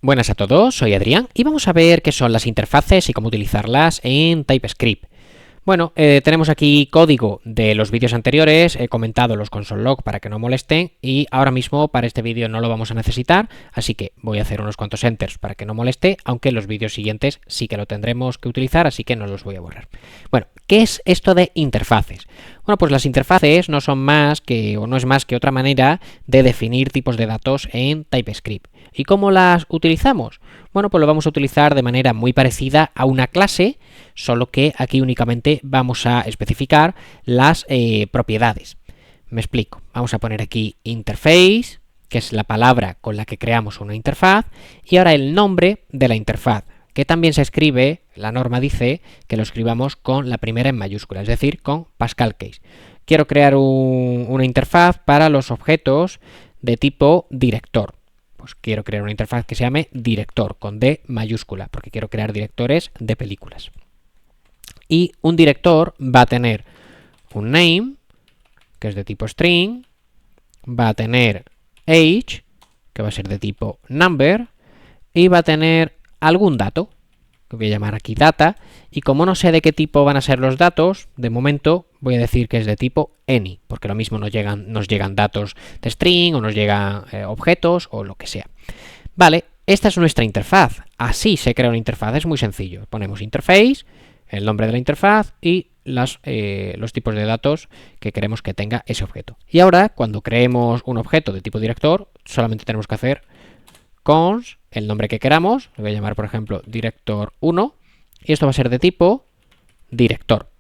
Buenas a todos, soy Adrián y vamos a ver qué son las interfaces y cómo utilizarlas en TypeScript. Bueno, tenemos aquí código de los vídeos anteriores, he comentado los console log para que no molesten y ahora mismo para este vídeo no lo vamos a necesitar, así que voy a hacer unos cuantos enters para que no moleste, aunque en los vídeos siguientes sí que lo tendremos que utilizar, así que no los voy a borrar. Bueno, ¿qué es esto de interfaces? Bueno, pues las interfaces no son más que, o no es más que otra manera de definir tipos de datos en TypeScript. ¿Y cómo las utilizamos? Bueno, pues lo vamos a utilizar de manera muy parecida a una clase, solo que aquí únicamente vamos a especificar las propiedades. Me explico. Vamos a poner aquí interface, que es la palabra con la que creamos una interfaz, y ahora el nombre de la interfaz, que también se escribe, la norma dice que lo escribamos con la primera en mayúscula, es decir, con Pascal Case. Quiero crear una interfaz para los objetos de tipo director. Pues quiero crear una interfaz que se llame director, con D mayúscula, porque quiero crear directores de películas. Y un director va a tener un name, que es de tipo string, va a tener age, que va a ser de tipo number, y va a tener algún dato, que voy a llamar aquí data, y como no sé de qué tipo van a ser los datos, de momento voy a decir que es de tipo any, porque lo mismo nos llegan datos de string, o nos llegan objetos, o lo que sea. Vale, esta es nuestra interfaz. Así se crea una interfaz, es muy sencillo. Ponemos interface, el nombre de la interfaz y los tipos de datos que queremos que tenga ese objeto. Y ahora, cuando creemos un objeto de tipo director, solamente tenemos que hacer cons, el nombre que queramos, lo voy a llamar por ejemplo director1, y esto va a ser de tipo director.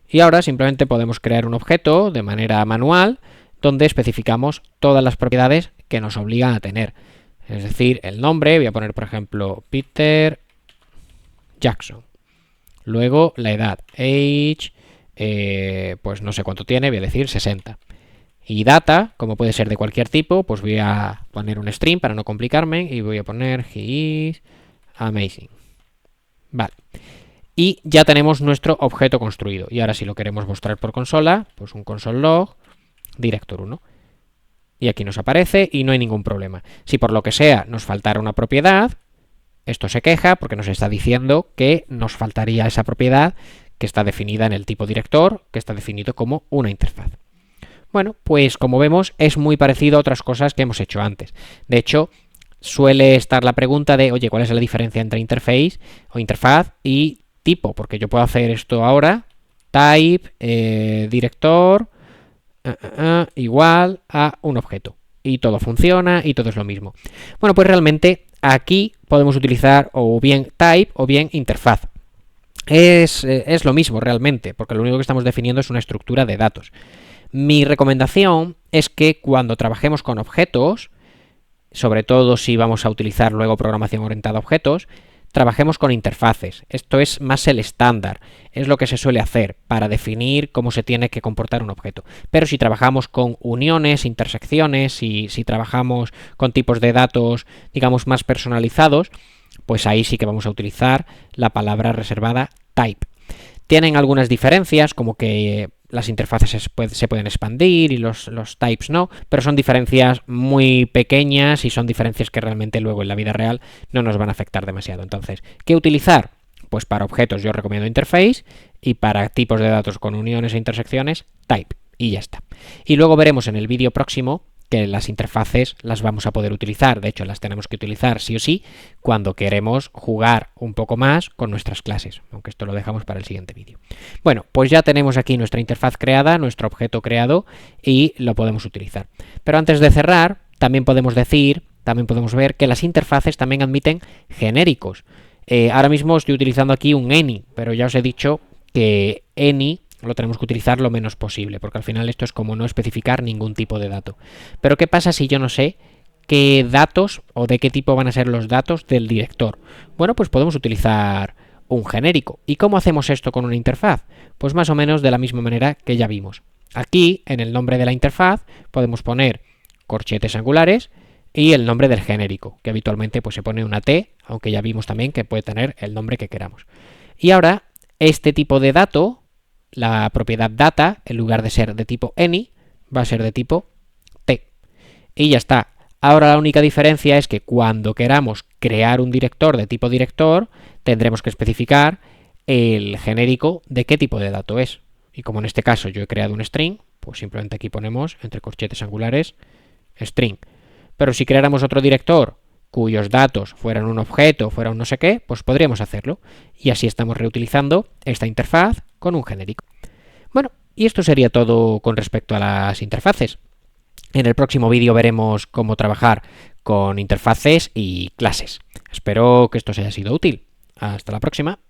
Y ahora simplemente podemos crear un objeto de manera manual donde especificamos todas las propiedades que nos obligan a tener. Es decir, el nombre, voy a poner por ejemplo Peter Jackson. Luego la edad, age, pues no sé cuánto tiene, voy a decir 60. Y data, como puede ser de cualquier tipo, pues voy a poner un string para no complicarme y voy a poner he is amazing. Vale. Y ya tenemos nuestro objeto construido. Y ahora si lo queremos mostrar por consola, pues un console log director1. Y aquí nos aparece y no hay ningún problema. Si por lo que sea nos faltara una propiedad, esto se queja porque nos está diciendo que nos faltaría esa propiedad que está definida en el tipo director, que está definido como una interfaz. Bueno, pues como vemos es muy parecido a otras cosas que hemos hecho antes. De hecho, suele estar la pregunta de, oye, ¿cuál es la diferencia entre interface o interfaz y tipo? Porque yo puedo hacer esto ahora, type, director, igual a un objeto. Y todo funciona y todo es lo mismo. Bueno, pues realmente aquí podemos utilizar o bien type o bien interfaz. Es lo mismo realmente, porque lo único que estamos definiendo es una estructura de datos. Mi recomendación es que cuando trabajemos con objetos, sobre todo si vamos a utilizar luego programación orientada a objetos, trabajemos con interfaces. Esto es más el estándar, es lo que se suele hacer para definir cómo se tiene que comportar un objeto. Pero si trabajamos con uniones, intersecciones, si trabajamos con tipos de datos, digamos, más personalizados, pues ahí sí que vamos a utilizar la palabra reservada type. Tienen algunas diferencias, como que las interfaces se pueden expandir y los types no, pero son diferencias muy pequeñas y son diferencias que realmente luego en la vida real no nos van a afectar demasiado. Entonces, ¿qué utilizar? Pues para objetos yo recomiendo interface y para tipos de datos con uniones e intersecciones, type. Y ya está. Y luego veremos en el vídeo próximo que las interfaces las vamos a poder utilizar, de hecho las tenemos que utilizar sí o sí cuando queremos jugar un poco más con nuestras clases, aunque esto lo dejamos para el siguiente vídeo. Bueno, pues ya tenemos aquí nuestra interfaz creada, nuestro objeto creado y lo podemos utilizar. Pero antes de cerrar, también podemos ver que las interfaces también admiten genéricos. Ahora mismo estoy utilizando aquí un any, pero ya os he dicho que any lo tenemos que utilizar lo menos posible, porque al final esto es como no especificar ningún tipo de dato. Pero ¿qué pasa si yo no sé qué datos o de qué tipo van a ser los datos del director? Bueno, pues podemos utilizar un genérico. ¿Y cómo hacemos esto con una interfaz? Pues más o menos de la misma manera que ya vimos. Aquí, en el nombre de la interfaz, podemos poner corchetes angulares y el nombre del genérico, que habitualmente pues se pone una T, aunque ya vimos también que puede tener el nombre que queramos. Y ahora, este tipo de dato, la propiedad data, en lugar de ser de tipo any, va a ser de tipo T. Y ya está. Ahora la única diferencia es que cuando queramos crear un director de tipo director, tendremos que especificar el genérico de qué tipo de dato es. Y como en este caso yo he creado un string, pues simplemente aquí ponemos entre corchetes angulares string. Pero si creáramos otro director cuyos datos fueran un objeto, fuera un no sé qué, pues podríamos hacerlo. Y así estamos reutilizando esta interfaz con un genérico. Bueno, y esto sería todo con respecto a las interfaces. En el próximo vídeo veremos cómo trabajar con interfaces y clases. Espero que esto os haya sido útil. Hasta la próxima.